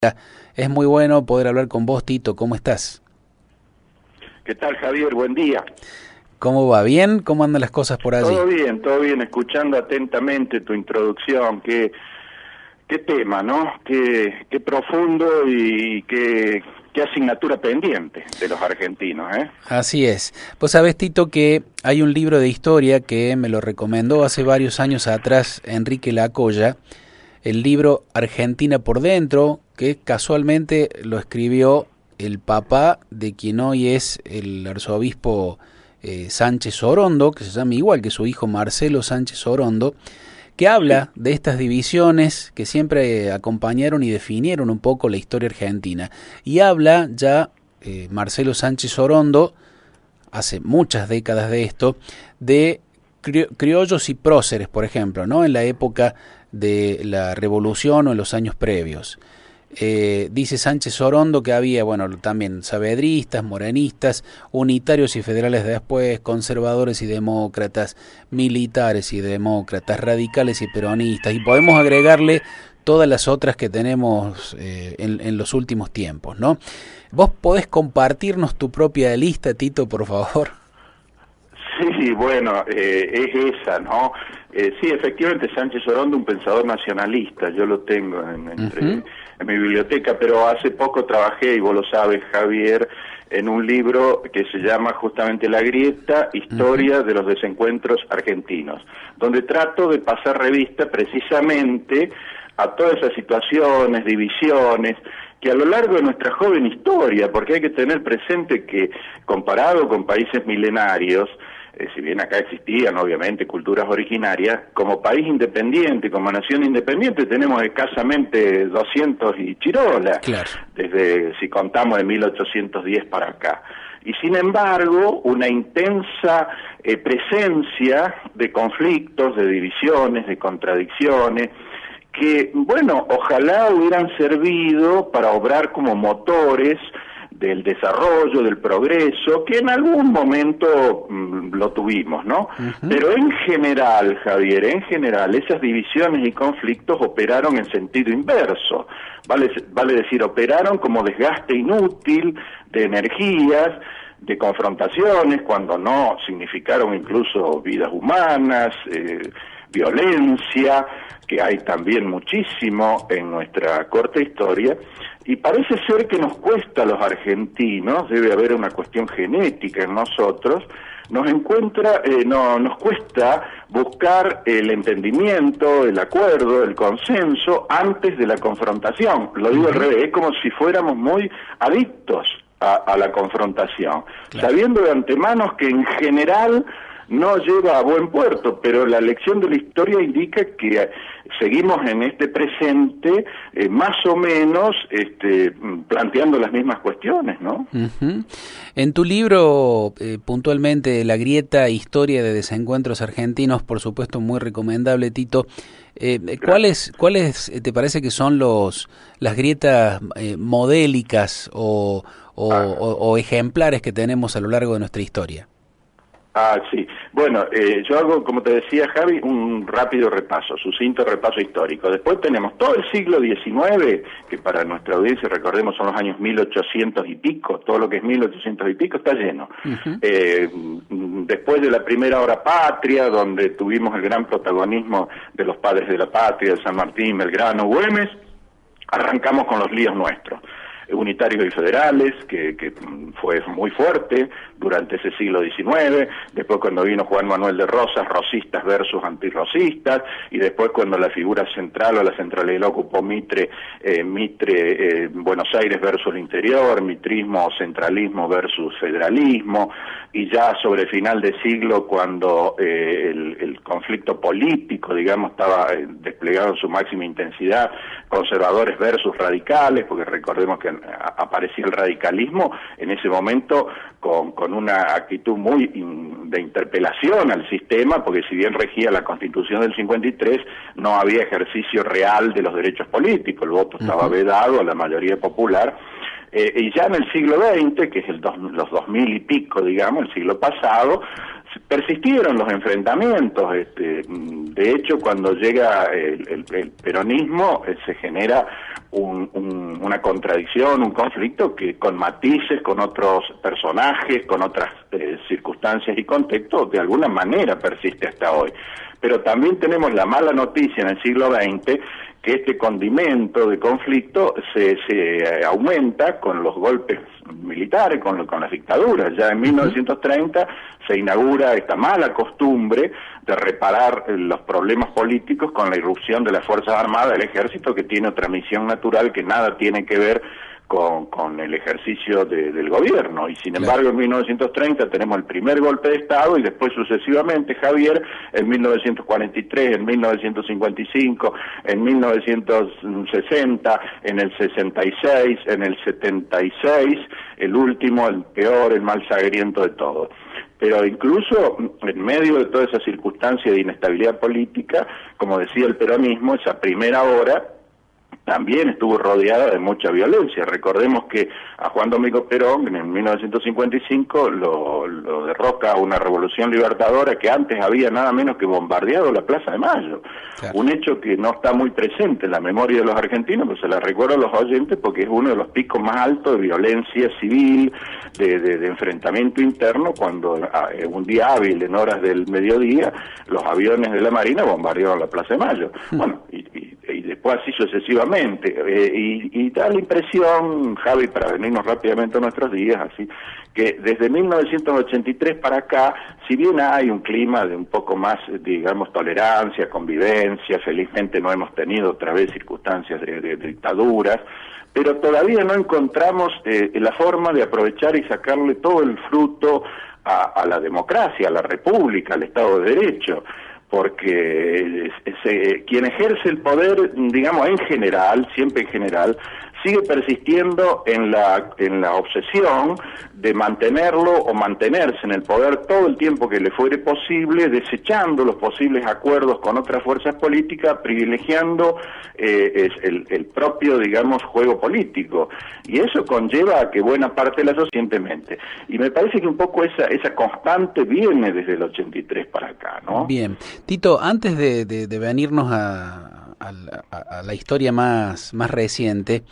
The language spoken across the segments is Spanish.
Es muy bueno poder hablar con vos, Tito. ¿Cómo estás? ¿Qué tal, Javier? Buen día. ¿Cómo va? ¿Bien? ¿Cómo andan las cosas por allí? Todo bien, escuchando atentamente tu introducción. Qué tema, ¿no? Qué profundo y qué asignatura pendiente de los argentinos, ¿eh? Así es. Vos sabés, Tito, que hay un libro de historia que me lo recomendó hace varios años atrás Enrique Lacolla, el libro Argentina por Dentro, que casualmente lo escribió el papá de quien hoy es el arzobispo Sánchez Orondo, que se llama igual que su hijo Marcelo Sánchez Orondo, que Sí. habla de estas divisiones que siempre acompañaron y definieron un poco la historia argentina. Y habla ya Marcelo Sánchez Orondo, hace muchas décadas de esto, de criollos y próceres, por ejemplo, ¿no? En la época de la revolución o en los años previos. Dice Sánchez Orondo que había, bueno, también saavedristas, morenistas, unitarios y federales después, conservadores y demócratas, militares y demócratas, radicales y peronistas, y podemos agregarle todas las otras que tenemos en los últimos tiempos, ¿no? ¿Vos podés compartirnos tu propia lista, Tito, por favor? Sí, bueno, es esa, ¿no? Sí, efectivamente, Sánchez Orondo, un pensador nacionalista, yo lo tengo Uh-huh. en mi biblioteca, pero hace poco trabajé, y vos lo sabes, Javier, en un libro que se llama justamente La Grieta, Uh-huh. Historia de los Desencuentros Argentinos, donde trato de pasar revista precisamente a todas esas situaciones, divisiones, que a lo largo de nuestra joven historia, porque hay que tener presente que comparado con países milenarios, si bien acá existían obviamente culturas originarias, como país independiente, como nación independiente, tenemos escasamente 200 y chirola, Claro. desde si contamos de 1810 para acá. Y sin embargo, una intensa presencia de conflictos, de divisiones, de contradicciones, que, bueno, ojalá hubieran servido para obrar como motores del desarrollo, del progreso, que en algún momento lo tuvimos, ¿no? Uh-huh. Pero en general, Javier, en general, esas divisiones y conflictos operaron en sentido inverso, vale decir, operaron como desgaste inútil de energías, de confrontaciones, cuando no significaron incluso vidas humanas, violencia, que hay también muchísimo en nuestra corta historia, y parece ser que nos cuesta a los argentinos, debe haber una cuestión genética en nosotros, nos cuesta buscar el entendimiento, el acuerdo, el consenso antes de la confrontación. Lo digo al Uh-huh. revés, es como si fuéramos muy adictos a la confrontación, Claro. sabiendo de antemano que en general no lleva a buen puerto, pero la lección de la historia indica que seguimos en este presente más o menos planteando las mismas cuestiones, ¿no? Uh-huh. En tu libro, puntualmente, La Grieta, Historia de Desencuentros Argentinos, por supuesto muy recomendable, Tito, Gracias. ¿cuáles te parece que son las grietas modélicas Ah. o ejemplares que tenemos a lo largo de nuestra historia? Sí. Bueno, yo hago, como te decía, Javi, un rápido repaso, sucinto repaso histórico. Después tenemos todo el siglo XIX, que para nuestra audiencia, recordemos, son los años 1800 y pico, todo lo que es 1800 y pico está lleno. Uh-huh. Después de la primera hora patria, donde tuvimos el gran protagonismo de los padres de la patria, de San Martín, Belgrano, Güemes, arrancamos con los líos nuestros, unitarios y federales, que fue muy fuerte durante ese siglo XIX, después cuando vino Juan Manuel de Rosas, rosistas versus antirrosistas, y después cuando la figura central o la centralidad ocupó Mitre, Buenos Aires versus el interior, mitrismo o centralismo versus federalismo, y ya sobre el final de siglo, cuando el conflicto político, digamos, estaba desplegado en su máxima intensidad, conservadores versus radicales, porque recordemos que aparecía el radicalismo en ese momento con una actitud muy de interpelación al sistema, porque si bien regía la Constitución del 53, no había ejercicio real de los derechos políticos, el voto estaba Uh-huh. vedado a la mayoría popular. Y ya en el siglo XX, que es los 2000 y pico, digamos, el siglo pasado, persistieron los enfrentamientos. De hecho, cuando llega el peronismo, se genera una contradicción, un conflicto que con matices, con otros personajes, con otras circunstancias y contextos, de alguna manera persiste hasta hoy. Pero también tenemos la mala noticia en el siglo XX que este condimento de conflicto se aumenta con los golpes militares, con las dictaduras. Ya en 1930 se inaugura esta mala costumbre de reparar los problemas políticos con la irrupción de las Fuerzas Armadas, del Ejército, que tiene otra misión natural que nada tiene que ver con el ejercicio del gobierno. Y sin embargo, en 1930 tenemos el primer golpe de Estado y después sucesivamente, Javier, en 1943, en 1955, en 1960, en el 66, en el 76, el último, el peor, el más sangriento de todos. Pero incluso en medio de toda esa circunstancia de inestabilidad política, como decía el peronismo, esa primera hora también estuvo rodeada de mucha violencia. Recordemos que a Juan Domingo Perón en 1955 lo derroca una revolución libertadora que antes había nada menos que bombardeado la Plaza de Mayo. Claro. Un hecho que no está muy presente en la memoria de los argentinos, pero se la recuerdo a los oyentes porque es uno de los picos más altos de violencia civil, de enfrentamiento interno, cuando un día hábil, en horas del mediodía, los aviones de la Marina bombardearon la Plaza de Mayo. Bueno, y después así sucesivamente. Y da la impresión, Javi, para venirnos rápidamente a nuestros días, así que desde 1983 para acá, si bien hay un clima de un poco más, digamos, tolerancia, convivencia, felizmente no hemos tenido otra vez circunstancias de dictaduras, pero todavía no encontramos la forma de aprovechar y sacarle todo el fruto a la democracia, a la república, al Estado de Derecho, porque quien ejerce el poder, digamos, en general, siempre en general, sigue persistiendo en la obsesión de mantenerlo o mantenerse en el poder todo el tiempo que le fuere posible, desechando los posibles acuerdos con otras fuerzas políticas, privilegiando el propio, digamos, juego político. Y eso conlleva a que buena parte de la sociedad sientemente. Y me parece que un poco esa constante viene desde el 83 para acá, ¿no? Bien. Tito, antes de venirnos a la historia más reciente,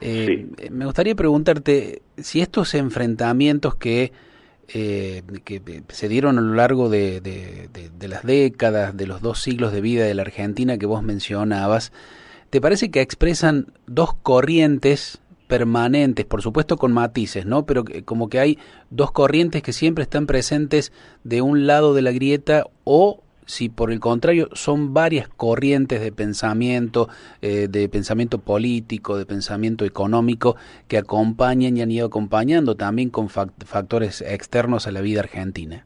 sí, me gustaría preguntarte si estos enfrentamientos que se dieron a lo largo de las décadas, de los 2 siglos de vida de la Argentina que vos mencionabas, ¿te parece que expresan dos corrientes permanentes, por supuesto con matices, ¿no? Pero como que hay dos corrientes que siempre están presentes de un lado de la grieta, o si por el contrario son varias corrientes de pensamiento político, de pensamiento económico que acompañan y han ido acompañando también con factores externos a la vida argentina?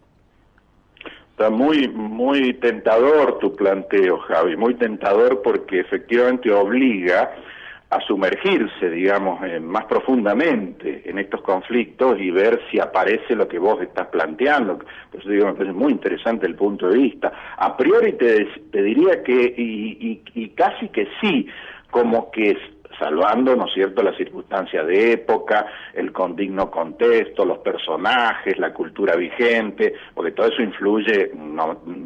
Está muy tentador tu planteo, Javi, muy tentador porque efectivamente obliga a sumergirse, digamos, más profundamente en estos conflictos y ver si aparece lo que vos estás planteando. Por eso digo, me parece muy interesante el punto de vista. A priori te diría que, y casi que sí, como que salvando, ¿no es cierto?, la circunstancia de época, el condigno contexto, los personajes, la cultura vigente, porque todo eso influye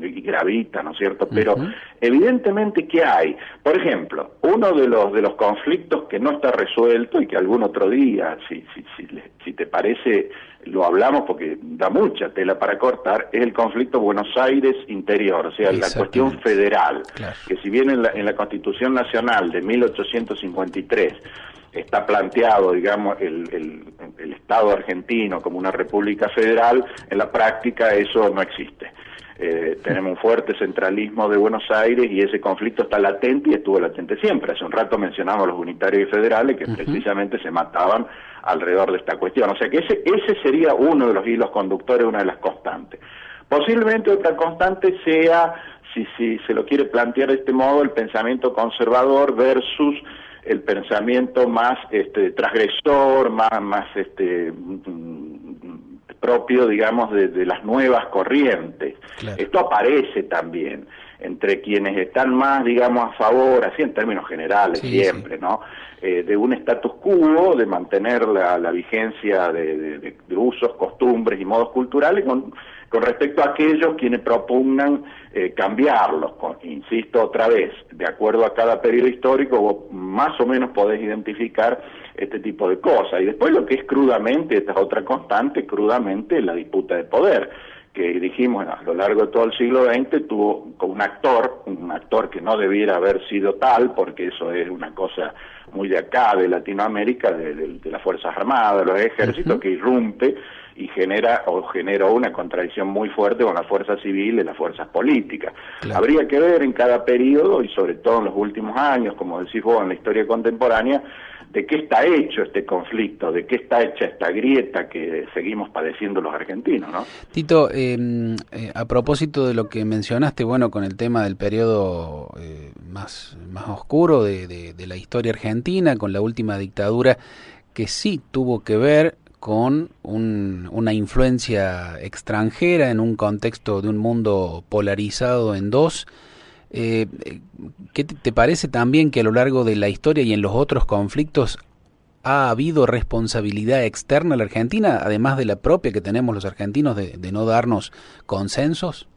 y gravita, ¿no es cierto? Pero evidentemente, ¿qué hay? Por ejemplo, uno de los conflictos que no está resuelto y que algún otro día, si te parece, lo hablamos porque da mucha tela para cortar, es el conflicto Buenos Aires interior, o sea, la cuestión federal, claro, que si bien en la Constitución Nacional de 1853 está planteado, digamos, el Estado argentino como una república federal, en la práctica eso no existe. Tenemos un fuerte centralismo de Buenos Aires y ese conflicto está latente y estuvo latente siempre. Hace un rato mencionamos a los unitarios y federales que precisamente se mataban alrededor de esta cuestión. O sea que ese sería uno de los hilos conductores, una de las constantes. Posiblemente otra constante sea, si se lo quiere plantear de este modo, el pensamiento conservador versus el pensamiento más transgresor, más propio, digamos, de las nuevas corrientes. Claro. Esto aparece también. entre quienes están más, digamos, a favor, así en términos generales, sí, siempre, sí, ¿no? De un status quo, de mantener la vigencia de usos, costumbres y modos culturales con respecto a aquellos quienes propugnan cambiarlos. Insisto otra vez, de acuerdo a cada periodo histórico, vos más o menos podés identificar este tipo de cosas. Y después lo que es crudamente, esta es otra constante, crudamente la disputa de poder, que dijimos a lo largo de todo el siglo XX tuvo un actor que no debiera haber sido tal, porque eso es una cosa muy de acá, de Latinoamérica, de las Fuerzas Armadas, de los ejércitos, que irrumpe y generó una contradicción muy fuerte con la fuerza civil y las fuerzas políticas. Claro. Habría que ver en cada periodo, y sobre todo en los últimos años, como decís vos, en la historia contemporánea, de qué está hecho este conflicto, de qué está hecha esta grieta que seguimos padeciendo los argentinos, ¿no? Tito, a propósito de lo que mencionaste, bueno, con el tema del periodo más oscuro de la historia argentina, con la última dictadura, que sí tuvo que ver con una influencia extranjera en un contexto de un mundo polarizado en dos. ¿Qué te parece también que a lo largo de la historia y en los otros conflictos ha habido responsabilidad externa a la Argentina, además de la propia que tenemos los argentinos de no darnos consensos?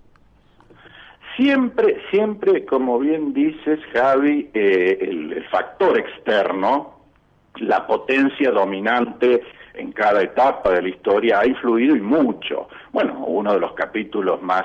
Siempre, como bien dices, Javi, el factor externo, la potencia dominante en cada etapa de la historia ha influido y mucho. Bueno, uno de los capítulos más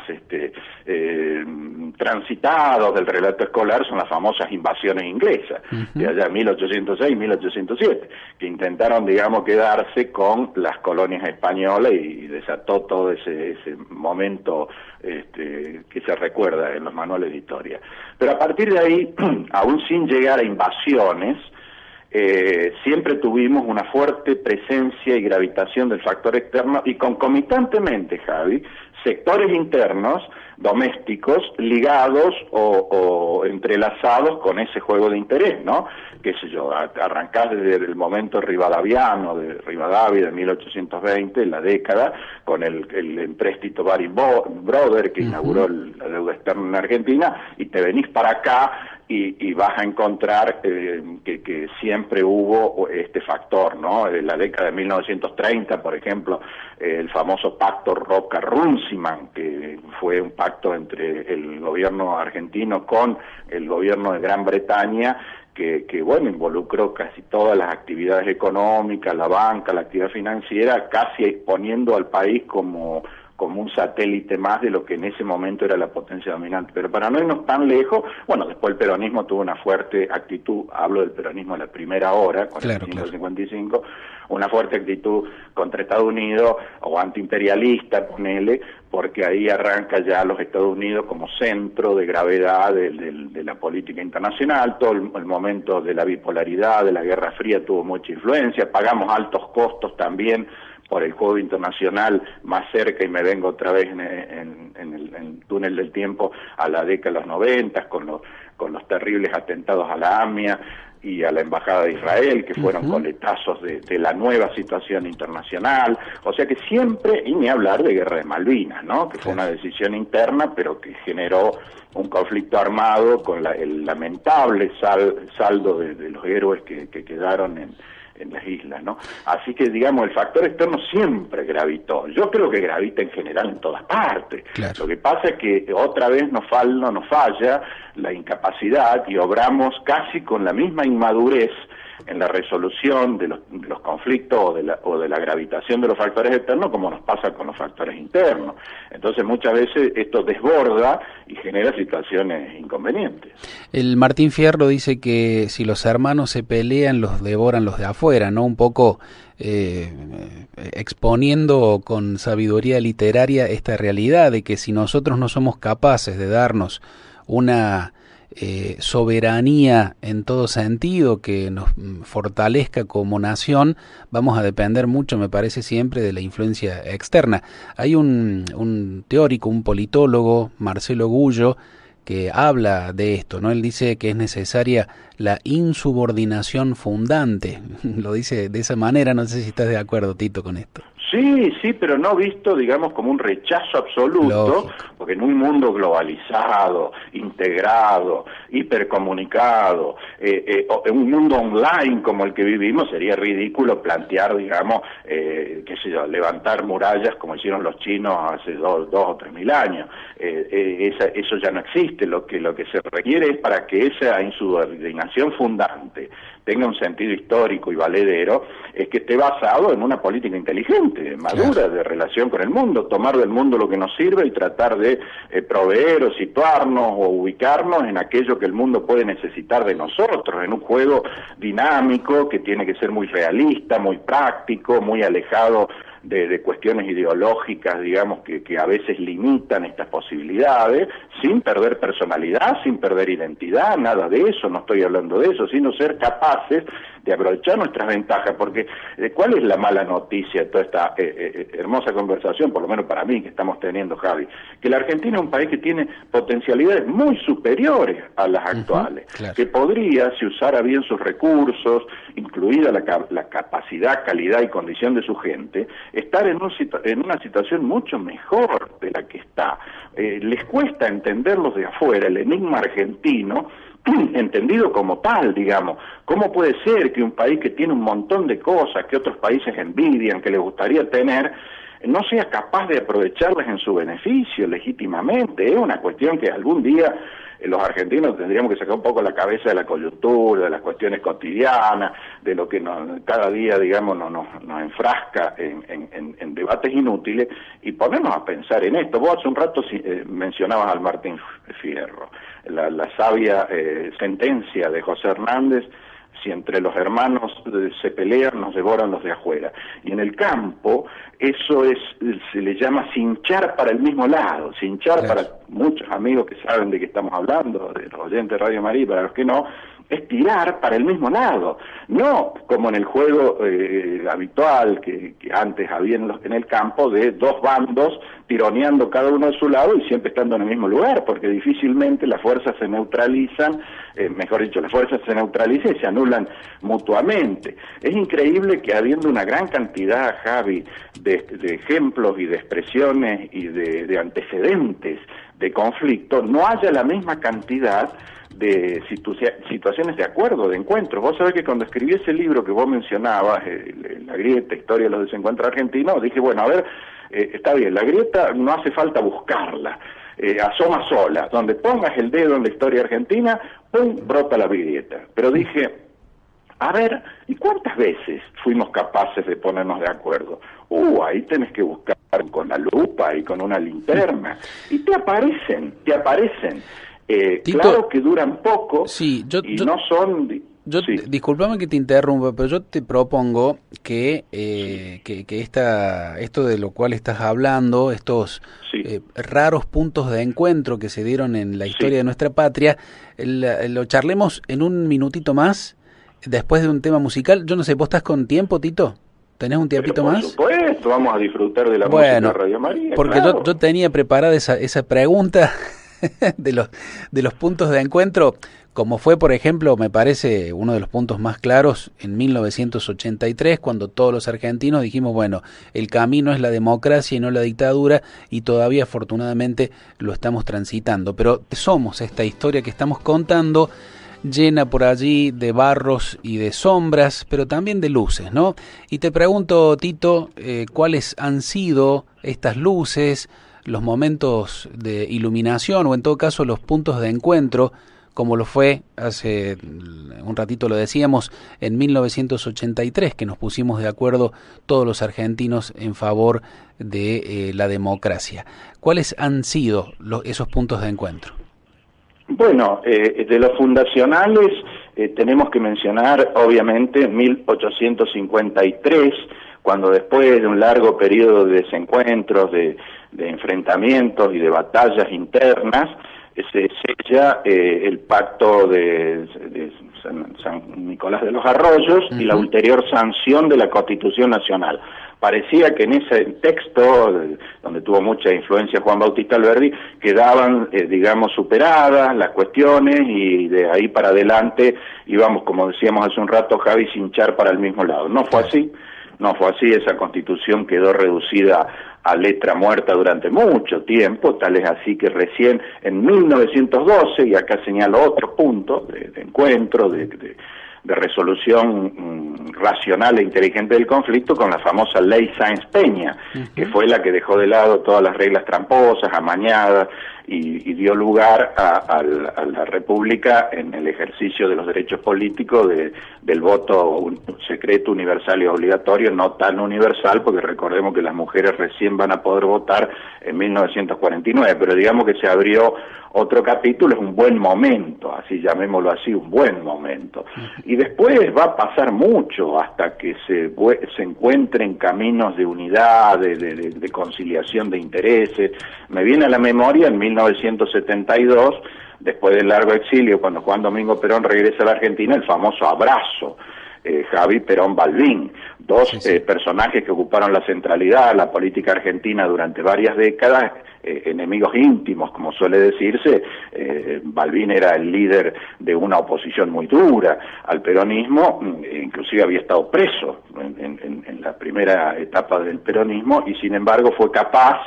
transitados del relato escolar son las famosas invasiones inglesas, de allá 1806-1807, que intentaron, digamos, quedarse con las colonias españolas y desató todo ese momento que se recuerda en los manuales de historia. Pero a partir de ahí, aún sin llegar a invasiones, siempre tuvimos una fuerte presencia y gravitación del factor externo y concomitantemente, Javi, sectores internos, domésticos, ligados o entrelazados con ese juego de interés, ¿no? Qué sé yo, arrancás desde el momento rivadaviano, de Rivadavia de 1820, la década, con el empréstito Bari Brother, que inauguró la deuda externa en Argentina, y te venís para acá y vas a encontrar que siempre hubo este factor, ¿no? En la década de 1930, por ejemplo, el famoso pacto Roca-Runciman, que fue un pacto entre el gobierno argentino con el gobierno de Gran Bretaña, que bueno, involucró casi todas las actividades económicas, la banca, la actividad financiera, casi poniendo al país como un satélite más de lo que en ese momento era la potencia dominante. Pero para no irnos tan lejos, bueno, después el peronismo tuvo una fuerte actitud, hablo del peronismo de la primera hora, con el 55, una fuerte actitud contra Estados Unidos, o antiimperialista, ponele, porque ahí arranca ya los Estados Unidos como centro de gravedad de la política internacional. Todo el momento de la bipolaridad, de la Guerra Fría tuvo mucha influencia, pagamos altos costos también por el juego internacional más cerca, y me vengo otra vez en el túnel del tiempo a la década de los 90, con los terribles atentados a la AMIA y a la Embajada de Israel, que fueron coletazos de la nueva situación internacional. O sea que siempre, y ni hablar de Guerra de Malvinas, ¿no? Que fue una decisión interna, pero que generó un conflicto armado con el lamentable saldo de los héroes que quedaron en las islas, ¿no? Así que, digamos, el factor externo siempre gravitó. Yo creo que gravita en general en todas partes. Claro. Lo que pasa es que otra vez nos falla la incapacidad y obramos casi con la misma inmadurez en la resolución de los conflictos o de la gravitación de los factores externos, como nos pasa con los factores internos. Entonces muchas veces esto desborda y genera situaciones inconvenientes. El Martín Fierro dice que si los hermanos se pelean, los devoran los de afuera, ¿no? Un poco exponiendo con sabiduría literaria esta realidad de que si nosotros no somos capaces de darnos una soberanía en todo sentido que nos fortalezca como nación, vamos a depender mucho, me parece, siempre de la influencia externa. Hay un teórico, un politólogo, Marcelo Gullo, que habla de esto, ¿no? Él dice que es necesaria la insubordinación fundante. Lo dice de esa manera, no sé si estás de acuerdo, Tito, con esto. Sí, sí, pero no visto, digamos, como un rechazo absoluto, Lógico. porque en un mundo globalizado, integrado, hipercomunicado, o en un mundo online como el que vivimos, sería ridículo plantear, digamos, qué sé yo, levantar murallas como hicieron los chinos hace dos o 3.000 años. Eso ya no existe. Lo que se requiere es, para que esa insubordinación fundante tenga un sentido histórico y valedero, es que esté basado en una política inteligente, madura, claro, de relación con el mundo, tomar del mundo lo que nos sirve y tratar de proveer o situarnos o ubicarnos en aquello que el mundo puede necesitar de nosotros, en un juego dinámico que tiene que ser muy realista, muy práctico, muy alejado de cuestiones ideológicas, digamos, que a veces limitan estas posibilidades, sin perder personalidad, sin perder identidad, nada de eso, no estoy hablando de eso, sino ser capaces de aprovechar nuestras ventajas, porque ¿cuál es la mala noticia de toda esta hermosa conversación, por lo menos para mí, que estamos teniendo, Javi? Que la Argentina es un país que tiene potencialidades muy superiores a las actuales, claro, que podría, si usara bien sus recursos, incluida la capacidad, calidad y condición de su gente, estar en una situación mucho mejor de la que está. Les cuesta entenderlos de afuera, el enigma argentino, entendido como tal, digamos. ¿Cómo puede ser que un país que tiene un montón de cosas que otros países envidian, que les gustaría tener, no sea capaz de aprovecharlas en su beneficio legítimamente? Es una cuestión que algún día los argentinos tendríamos que sacar un poco la cabeza de la coyuntura, de las cuestiones cotidianas, de lo que cada día, digamos, nos enfrasca en debates inútiles, y ponernos a pensar en esto. Vos hace un rato mencionabas al Martín Fierro, la sabia sentencia de José Hernández: si entre los hermanos se pelean, nos devoran los de afuera. Y en el campo, eso se le llama cinchar para el mismo lado, cinchar, claro, para muchos amigos que saben de qué estamos hablando, de los oyentes de Radio María, para los que no, es tirar para el mismo lado, no como en el juego habitual que antes había en el campo, de dos bandos tironeando cada uno de su lado y siempre estando en el mismo lugar, porque difícilmente las fuerzas se neutralizan, las fuerzas se neutralizan y se anulan mutuamente. Es increíble que, habiendo una gran cantidad, Javi, de ejemplos y de expresiones y de antecedentes de conflicto, no haya la misma cantidad de situaciones de acuerdo, de encuentros. Vos sabés que cuando escribí ese libro que vos mencionabas, La Grieta, Historia de los Desencuentros Argentinos, dije, bueno, a ver, está bien, la grieta no hace falta buscarla, asoma sola, donde pongas el dedo en la historia argentina, ¡pum!, brota la grieta. Pero dije, a ver, ¿y cuántas veces fuimos capaces de ponernos de acuerdo? Ahí tenés que buscar con la lupa y con una linterna, y te aparecen. Tito, claro que duran poco, sí, no son... Sí. Discúlpame que te interrumpa, pero yo te propongo que esto de lo cual estás hablando, estos raros puntos de encuentro que se dieron en la historia de nuestra patria, lo charlemos en un minutito más, después de un tema musical. Yo no sé, ¿vos estás con tiempo, Tito? ¿Tenés un tiempito más? Por supuesto, vamos a disfrutar de la música de Radio María. Porque claro, yo tenía preparada esa pregunta de los puntos de encuentro, como fue, por ejemplo, me parece uno de los puntos más claros en 1983, cuando todos los argentinos dijimos, bueno, el camino es la democracia y no la dictadura, y todavía afortunadamente lo estamos transitando. Pero somos esta historia que estamos contando, llena por allí de barros y de sombras, pero también de luces, ¿no? Y te pregunto, Tito, ¿cuáles han sido estas luces, los momentos de iluminación, o en todo caso los puntos de encuentro, como lo fue hace un ratito, lo decíamos, en 1983, que nos pusimos de acuerdo todos los argentinos en favor de la democracia? ¿Cuáles han sido esos puntos de encuentro? Bueno, de los fundacionales tenemos que mencionar, obviamente, 1853, cuando, después de un largo periodo de desencuentros, de enfrentamientos y de batallas internas, se sella el pacto de San Nicolás de los Arroyos y la ulterior sanción de la Constitución Nacional. Parecía que en ese texto, donde tuvo mucha influencia Juan Bautista Alberdi, quedaban, digamos, superadas las cuestiones, y de ahí para adelante íbamos, como decíamos hace un rato, Javi, cinchar para el mismo lado. No fue así. no fue así. Esa Constitución quedó reducida a letra muerta durante mucho tiempo, tal es así que recién en 1912, y acá señalo otro punto de encuentro, de resolución racional e inteligente del conflicto, con la famosa Ley Sáenz Peña, que fue la que dejó de lado todas las reglas tramposas, amañadas, y dio lugar a la República en el ejercicio de los derechos políticos del voto secreto, universal y obligatorio, no tan universal, porque recordemos que las mujeres recién van a poder votar en 1949, pero digamos que se abrió otro capítulo, es un buen momento, así llamémoslo así, un buen momento. Y después va a pasar mucho hasta que se encuentren caminos de unidad, de conciliación de intereses. Me viene a la memoria en 1972, después del largo exilio, cuando Juan Domingo Perón regresa a la Argentina, el famoso abrazo, Javi Perón-Balbín, dos personajes que ocuparon la centralidad, la política argentina durante varias décadas, enemigos íntimos, como suele decirse. Balbín era el líder de una oposición muy dura al peronismo, inclusive había estado preso en la primera etapa del peronismo, y sin embargo fue capaz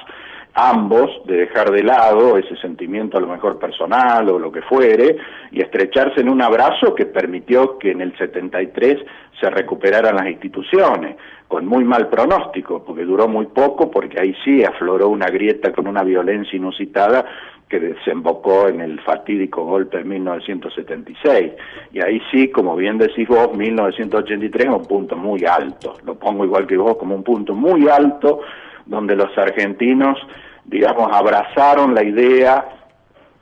ambos de dejar de lado ese sentimiento a lo mejor personal o lo que fuere, y estrecharse en un abrazo que permitió que en el 73 se recuperaran las instituciones, con muy mal pronóstico, porque duró muy poco, porque ahí sí afloró una grieta con una violencia inusitada que desembocó en el fatídico golpe de 1976, y ahí sí, como bien decís vos, 1983 es un punto muy alto, lo pongo igual que vos como un punto muy alto, donde los argentinos, digamos, abrazaron la idea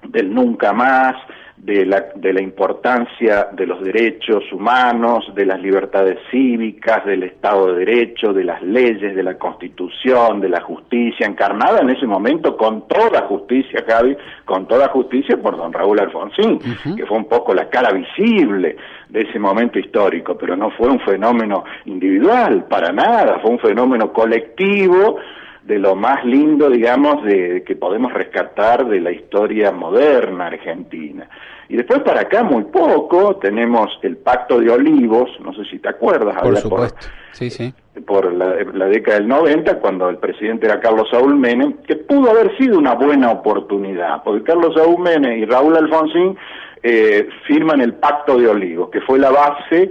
del nunca más, de la importancia de los derechos humanos, de las libertades cívicas, del Estado de Derecho, de las leyes, de la Constitución, de la justicia, encarnada en ese momento con toda justicia, Javi, con toda justicia por don Raúl Alfonsín, que fue un poco la cara visible de ese momento histórico, pero no fue un fenómeno individual, para nada, fue un fenómeno colectivo, de lo más lindo, digamos, que podemos rescatar de la historia moderna argentina. Y después para acá muy poco tenemos el Pacto de Olivos, no sé si te acuerdas. Por supuesto, sí. Por la década del 90, cuando el presidente era Carlos Saúl Menem, que pudo haber sido una buena oportunidad, porque Carlos Saúl Menem y Raúl Alfonsín firman el Pacto de Olivos, que fue la base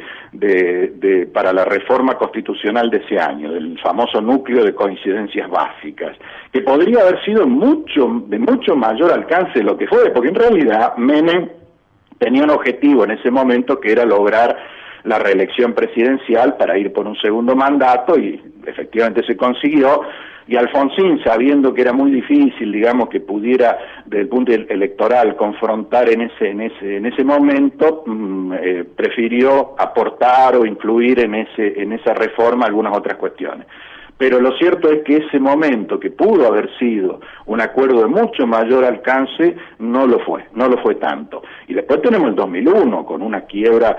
para la reforma constitucional de ese año, del famoso núcleo de coincidencias básicas, que podría haber sido de mucho mayor alcance de lo que fue, porque en realidad Menem tenía un objetivo en ese momento, que era lograr la reelección presidencial para ir por un segundo mandato, y efectivamente se consiguió. Y Alfonsín, sabiendo que era muy difícil, digamos, que pudiera desde el punto electoral confrontar en ese momento, prefirió aportar o influir en esa reforma algunas otras cuestiones. Pero lo cierto es que ese momento, que pudo haber sido un acuerdo de mucho mayor alcance, no lo fue tanto. Y después tenemos el 2001, con una quiebra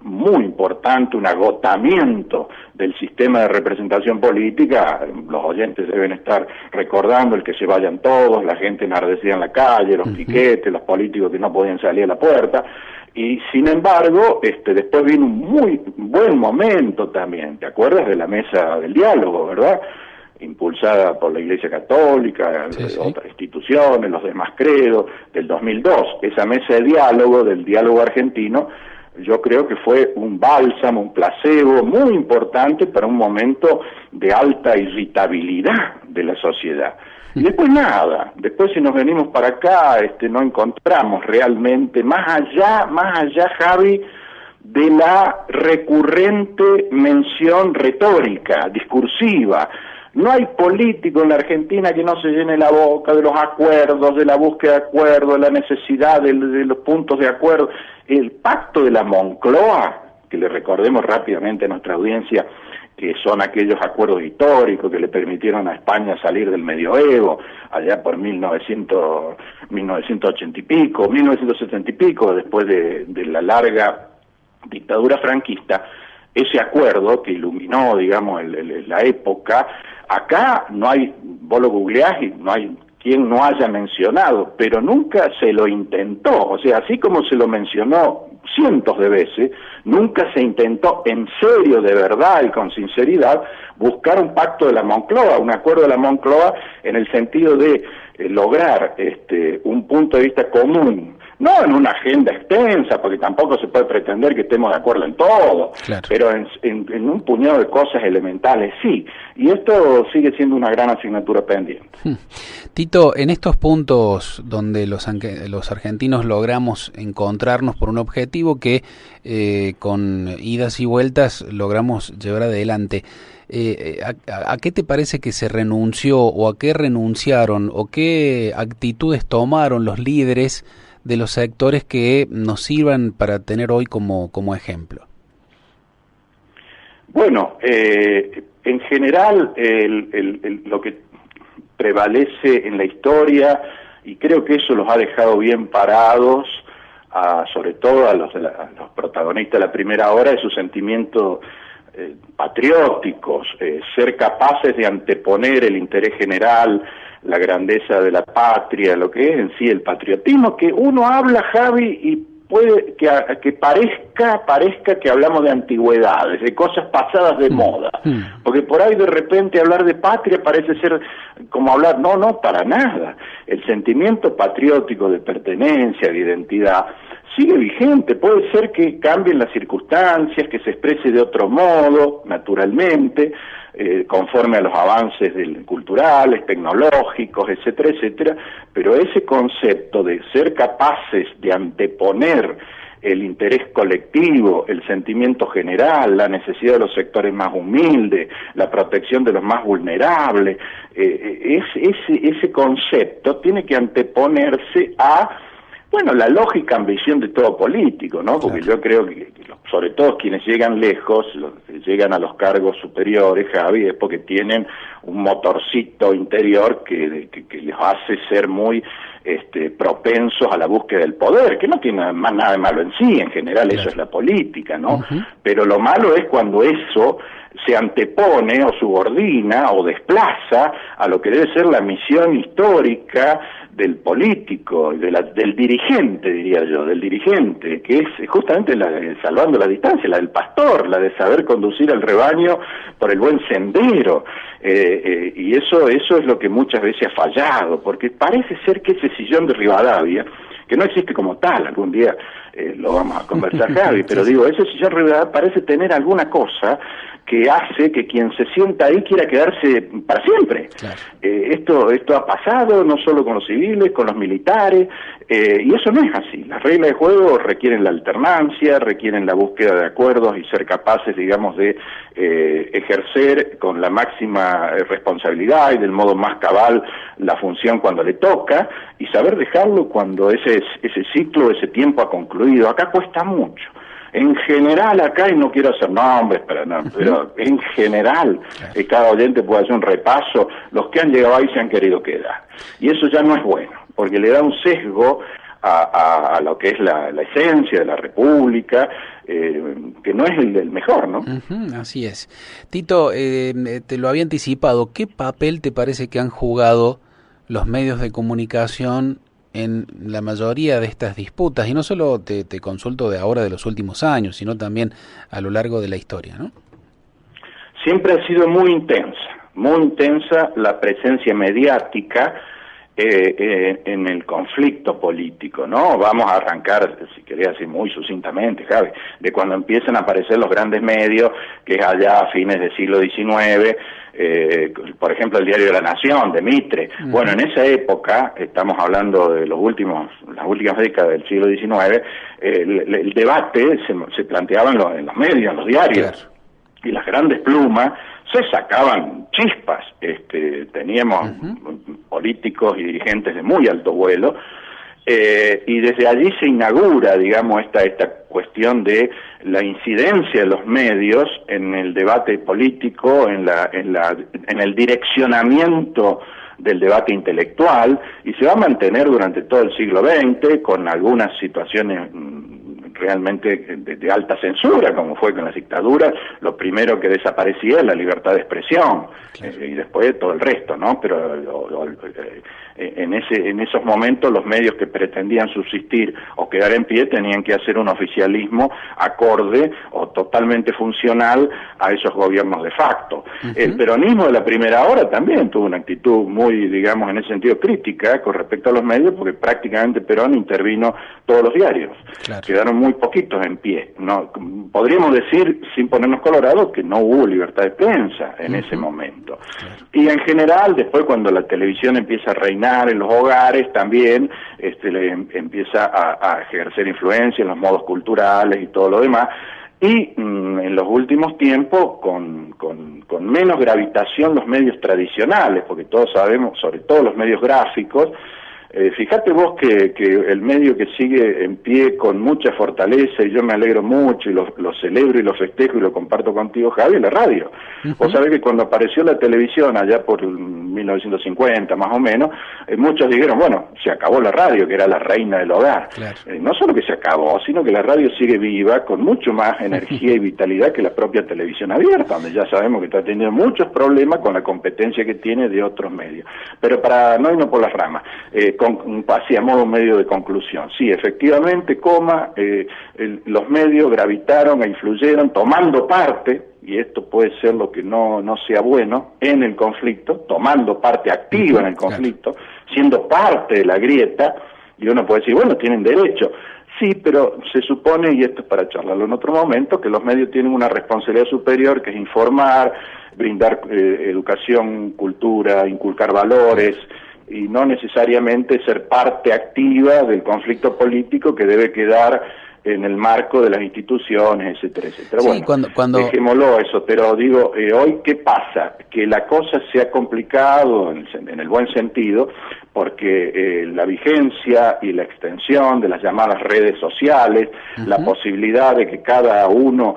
muy importante, un agotamiento del sistema de representación política. Los oyentes deben estar recordando el que se vayan todos, la gente enardecida en la calle, los piquetes, los políticos que no podían salir a la puerta. Y sin embargo, después vino un muy buen momento también. ¿Te acuerdas de la mesa del diálogo, verdad? Impulsada por la Iglesia Católica, otras instituciones, los demás credos, del 2002. Esa mesa de diálogo, del diálogo argentino, yo creo que fue un bálsamo, un placebo muy importante para un momento de alta irritabilidad de la sociedad. Y después nada, después si nos venimos para acá, no encontramos realmente, más allá, Javi, de la recurrente mención retórica, discursiva. No hay político en la Argentina que no se llene la boca de los acuerdos, de la búsqueda de acuerdos, de la necesidad de los puntos de acuerdo. El pacto de la Moncloa, que le recordemos rápidamente a nuestra audiencia, que son aquellos acuerdos históricos que le permitieron a España salir del medioevo, allá por 1980 y pico, 1970 y pico, después de la larga dictadura franquista. Ese acuerdo que iluminó, digamos, la época, acá no hay, vos lo googleás y no hay quien no haya mencionado, pero nunca se lo intentó. O sea, así como se lo mencionó cientos de veces, nunca se intentó en serio, de verdad y con sinceridad, buscar un pacto de la Moncloa, un acuerdo de la Moncloa en el sentido de lograr un punto de vista común, no en una agenda extensa, porque tampoco se puede pretender que estemos de acuerdo en todo, claro, pero en un puñado de cosas elementales sí, y esto sigue siendo una gran asignatura pendiente. Tito, en estos puntos donde los argentinos logramos encontrarnos por un objetivo que con idas y vueltas logramos llevar adelante, ¿a qué te parece que se renunció o a qué renunciaron o qué actitudes tomaron los líderes de los sectores que nos sirvan para tener hoy como ejemplo? Bueno, en general lo que prevalece en la historia, y creo que eso los ha dejado bien parados, sobre todo a los protagonistas de la primera hora, es su sentimiento patrióticos, ser capaces de anteponer el interés general, la grandeza de la patria, lo que es en sí el patriotismo, que uno habla, Javi, y puede que parezca que hablamos de antigüedades, de cosas pasadas de moda, porque por ahí de repente hablar de patria parece ser como hablar, no, para nada. El sentimiento patriótico de pertenencia, de identidad, sigue vigente. Puede ser que cambien las circunstancias, que se exprese de otro modo, naturalmente, conforme a los avances culturales, tecnológicos, etcétera, etcétera, pero ese concepto de ser capaces de anteponer el interés colectivo, el sentimiento general, la necesidad de los sectores más humildes, la protección de los más vulnerables, ese concepto tiene que anteponerse a la lógica ambición de todo político, ¿no? Porque yo creo que sobre todo quienes llegan lejos, los que llegan a los cargos superiores, Javi, es porque tienen un motorcito interior que les hace ser muy propensos a la búsqueda del poder, que no tiene más nada de malo en sí, en general eso es la política, ¿no? Pero lo malo es cuando eso se antepone o subordina o desplaza a lo que debe ser la misión histórica del político, del dirigente, diría yo, del dirigente, que es justamente salvando la distancia, la del pastor, la de saber conducir al rebaño por el buen sendero, y eso es lo que muchas veces ha fallado, porque parece ser que ese sillón de Rivadavia, que no existe como tal, algún día lo vamos a conversar, Javi, pero digo, ese sillón de Rivadavia parece tener alguna cosa que hace que quien se sienta ahí quiera quedarse para siempre. Claro. Esto ha pasado no solo con los civiles, con los militares, y eso no es así. Las reglas de juego requieren la alternancia, requieren la búsqueda de acuerdos y ser capaces, digamos, de ejercer con la máxima responsabilidad y del modo más cabal la función cuando le toca, y saber dejarlo cuando ese ciclo, ese tiempo ha concluido. Acá cuesta mucho. En general acá, y no quiero hacer nombres, pero en general, cada oyente puede hacer un repaso, los que han llegado ahí se han querido quedar. Y eso ya no es bueno, porque le da un sesgo a lo que es la esencia de la República, que no es el mejor, ¿no? Así es. Tito, te lo había anticipado, ¿qué papel te parece que han jugado los medios de comunicación en la mayoría de estas disputas? Y no solo te consulto de ahora, de los últimos años, sino también a lo largo de la historia, ¿no? Siempre ha sido muy intensa la presencia mediática en el conflicto político, ¿no? Vamos a arrancar, si querés así muy sucintamente, Javi, de cuando empiezan a aparecer los grandes medios, que es allá a fines del siglo XIX, por ejemplo el Diario de la Nación, de Mitre. Bueno, en esa época, estamos hablando de las últimas décadas del siglo XIX, el debate se planteaba en los medios, en los diarios. Claro. Y las grandes plumas se sacaban chispas. Teníamos políticos y dirigentes de muy alto vuelo, y desde allí se inaugura, digamos, esta cuestión de la incidencia de los medios en el debate político, en el direccionamiento del debate intelectual, y se va a mantener durante todo el siglo XX con algunas situaciones realmente de alta censura, como fue con las dictaduras, lo primero que desaparecía es la libertad de expresión, y después todo el resto, ¿no? Pero en esos momentos los medios que pretendían subsistir o quedar en pie tenían que hacer un oficialismo acorde o totalmente funcional a esos gobiernos de facto. El peronismo de la primera hora también tuvo una actitud muy, digamos, en ese sentido crítica con respecto a los medios, porque prácticamente Perón intervino todos los diarios. Claro. Quedaron muy poquitos en pie. No, podríamos decir, sin ponernos colorados, que no hubo libertad de prensa en ese momento. Claro. Y en general, después cuando la televisión empieza a reinar en los hogares, también empieza a ejercer influencia en los modos culturales y todo lo demás. Y en los últimos tiempos, con menos gravitación los medios tradicionales, porque todos sabemos, sobre todo los medios gráficos, fíjate vos que el medio que sigue en pie con mucha fortaleza, y yo me alegro mucho, y lo celebro y lo festejo y lo comparto contigo, Javi, es la radio. Vos sabés que cuando apareció la televisión, allá por 1950 más o menos, muchos dijeron, bueno, se acabó la radio, que era la reina del hogar. Claro. No solo que se acabó, sino que la radio sigue viva, con mucho más energía y vitalidad que la propia televisión abierta, donde ya sabemos que está teniendo muchos problemas con la competencia que tiene de otros medios. Pero para no irnos por las ramas, así a modo medio de conclusión. Sí, efectivamente, los medios gravitaron e influyeron tomando parte, y esto puede ser lo que no sea bueno, en el conflicto, tomando parte activa en el conflicto, siendo parte de la grieta, y uno puede decir, bueno, tienen derecho. Sí, pero se supone, y esto es para charlarlo en otro momento, que los medios tienen una responsabilidad superior, que es informar, brindar educación, cultura, inculcar valores, y no necesariamente ser parte activa del conflicto político que debe quedar en el marco de las instituciones, etcétera, etcétera. Sí, bueno, dejémoslo eso, pero digo, hoy ¿qué pasa? Que la cosa se ha complicado en el buen sentido, porque la vigencia y la extensión de las llamadas redes sociales, la posibilidad de que cada uno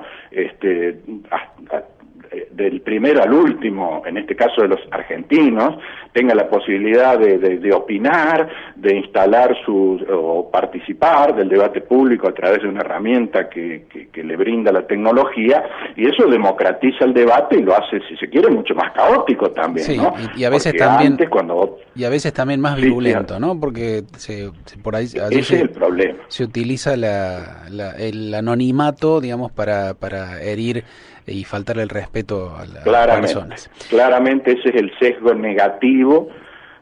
del primero al último, en este caso de los argentinos, tenga la posibilidad de opinar, de instalar o participar del debate público a través de una herramienta que le brinda la tecnología, y eso democratiza el debate y lo hace, si se quiere, mucho más caótico también, sí, ¿no? Y a veces también y a veces también más virulento, ¿no? Porque por ahí ese es el problema. Se utiliza el anonimato, digamos, para herir y faltarle el respeto a las personas. Claramente ese es el sesgo negativo,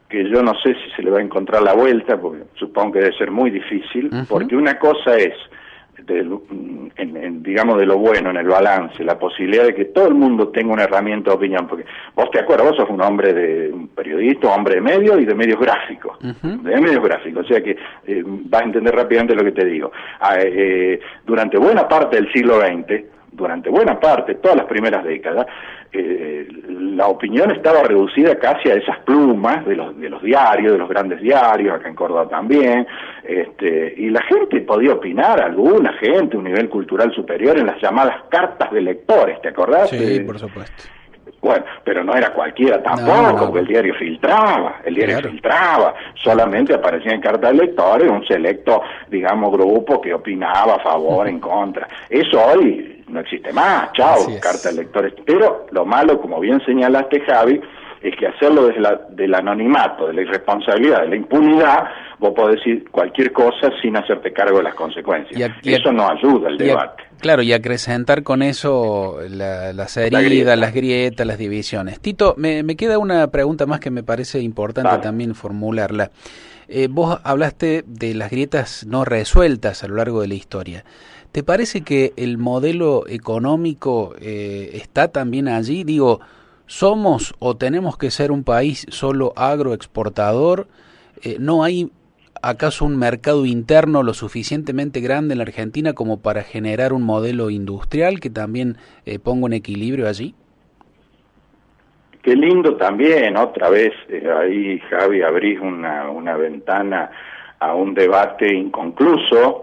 que yo no sé si se le va a encontrar la vuelta, porque supongo que debe ser muy difícil, porque una cosa es, digamos, de lo bueno en el balance, la posibilidad de que todo el mundo tenga una herramienta de opinión, porque vos te acuerdas, vos sos un periodista, un hombre de medios y de medios gráficos, o sea que vas a entender rápidamente lo que te digo. Durante buena parte del siglo XX, todas las primeras décadas, la opinión estaba reducida casi a esas plumas de los diarios, de los grandes diarios, acá en Córdoba también, y la gente podía opinar, alguna gente, un nivel cultural superior, en las llamadas cartas de lectores, ¿te acordás? Sí, por supuesto. Bueno, pero no era cualquiera tampoco, porque el diario filtraba, solamente aparecían cartas de lectores, un selecto, digamos, grupo que opinaba a favor, en contra. Eso hoy no existe más, cartas de lectores. Pero lo malo, como bien señalaste, Javi, es que hacerlo desde del anonimato, de la irresponsabilidad, de la impunidad, vos podés decir cualquier cosa sin hacerte cargo de las consecuencias. Eso no ayuda al debate. Claro, y acrecentar con eso las heridas, las grietas, las divisiones. Tito, me queda una pregunta más que me parece importante también formularla. Vos hablaste de las grietas no resueltas a lo largo de la historia. ¿Te parece que el modelo económico está también allí? Digo, ¿somos o tenemos que ser un país solo agroexportador? ¿No hay acaso un mercado interno lo suficientemente grande en la Argentina como para generar un modelo industrial que también ponga un equilibrio allí? Qué lindo también, otra vez, ahí Javi abrís una ventana a un debate inconcluso,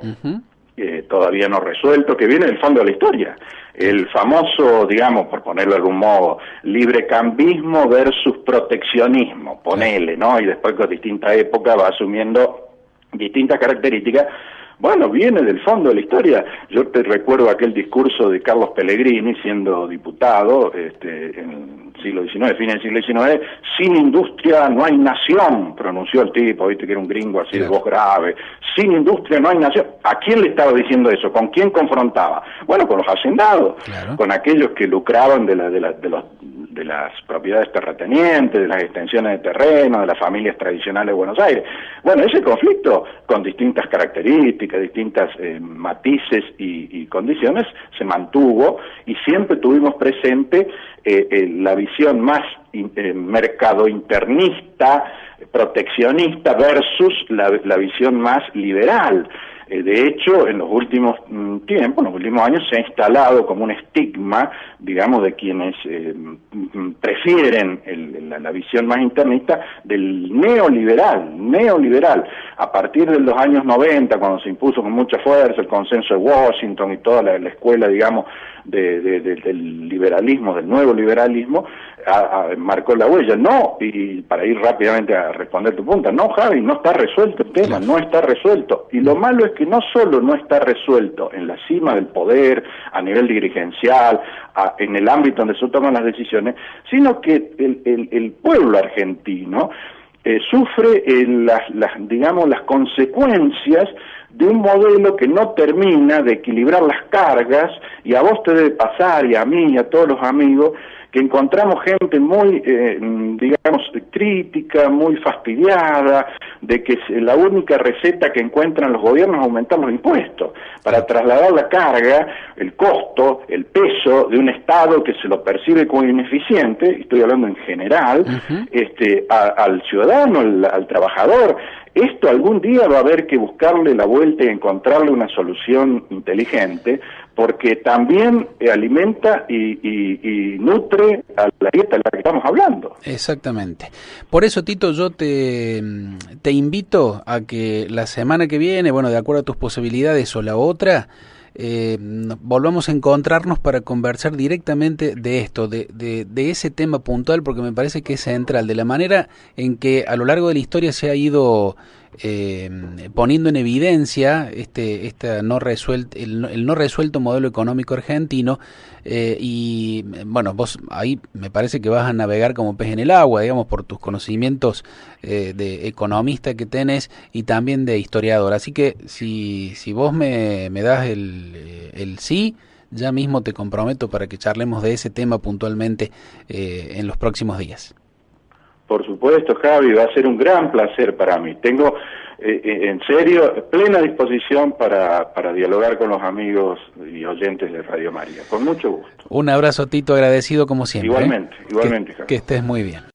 todavía no resuelto, que viene del fondo de la historia. El famoso, digamos, por ponerlo de algún modo, librecambismo versus proteccionismo, ponele, ¿no? Y después con distintas épocas va asumiendo distintas características. Bueno, viene del fondo de la historia. Yo te recuerdo aquel discurso de Carlos Pellegrini, siendo diputado, en el siglo XIX, fin del siglo XIX, sin industria no hay nación, pronunció el tipo, viste que era un gringo así de voz grave, sin industria no hay nación. ¿A quién le estaba diciendo eso? ¿Con quién confrontaba? Bueno, con los hacendados, con aquellos que lucraban de las propiedades terratenientes, de las extensiones de terreno, de las familias tradicionales de Buenos Aires. Bueno, ese conflicto, con distintas características, distintas matices y condiciones, se mantuvo, y siempre tuvimos presente la visión más mercado internista, proteccionista, versus la visión más liberal. De hecho, en los últimos tiempos, en los últimos años, se ha instalado como un estigma, digamos, de quienes prefieren la visión más internista del neoliberal. A partir de los años 90, cuando se impuso con mucha fuerza el consenso de Washington y toda la escuela, digamos, del liberalismo, del nuevo liberalismo, marcó la huella. No, y para ir rápidamente a responder tu pregunta, no, Javi, no está resuelto el tema, no está resuelto. Y lo malo es que no solo no está resuelto en la cima del poder, a nivel dirigencial, en el ámbito donde se toman las decisiones, sino que el pueblo argentino sufre las consecuencias de un modelo que no termina de equilibrar las cargas, y a vos te debe pasar, y a mí, y a todos los amigos, que encontramos gente muy, crítica, muy fastidiada, de que la única receta que encuentran los gobiernos es aumentar los impuestos, para trasladar la carga, el costo, el peso de un Estado que se lo percibe como ineficiente, estoy hablando en general, al ciudadano, al trabajador. Esto algún día va a haber que buscarle la vuelta y encontrarle una solución inteligente, porque también alimenta y nutre a la dieta de la que estamos hablando. Exactamente. Por eso, Tito, yo te invito a que la semana que viene, bueno, de acuerdo a tus posibilidades o la otra, volvamos a encontrarnos para conversar directamente de esto, de ese tema puntual, porque me parece que es central, de la manera en que a lo largo de la historia se ha ido poniendo en evidencia el no resuelto modelo económico argentino, y bueno, vos ahí me parece que vas a navegar como pez en el agua, digamos, por tus conocimientos de economista que tenés y también de historiador. Así que si vos me das el sí, ya mismo te comprometo para que charlemos de ese tema puntualmente en los próximos días. Por supuesto, Javi, va a ser un gran placer para mí. Tengo, en serio, plena disposición para dialogar con los amigos y oyentes de Radio María. Con mucho gusto. Un abrazo, Tito, agradecido como siempre. Igualmente, Javi. Que estés muy bien.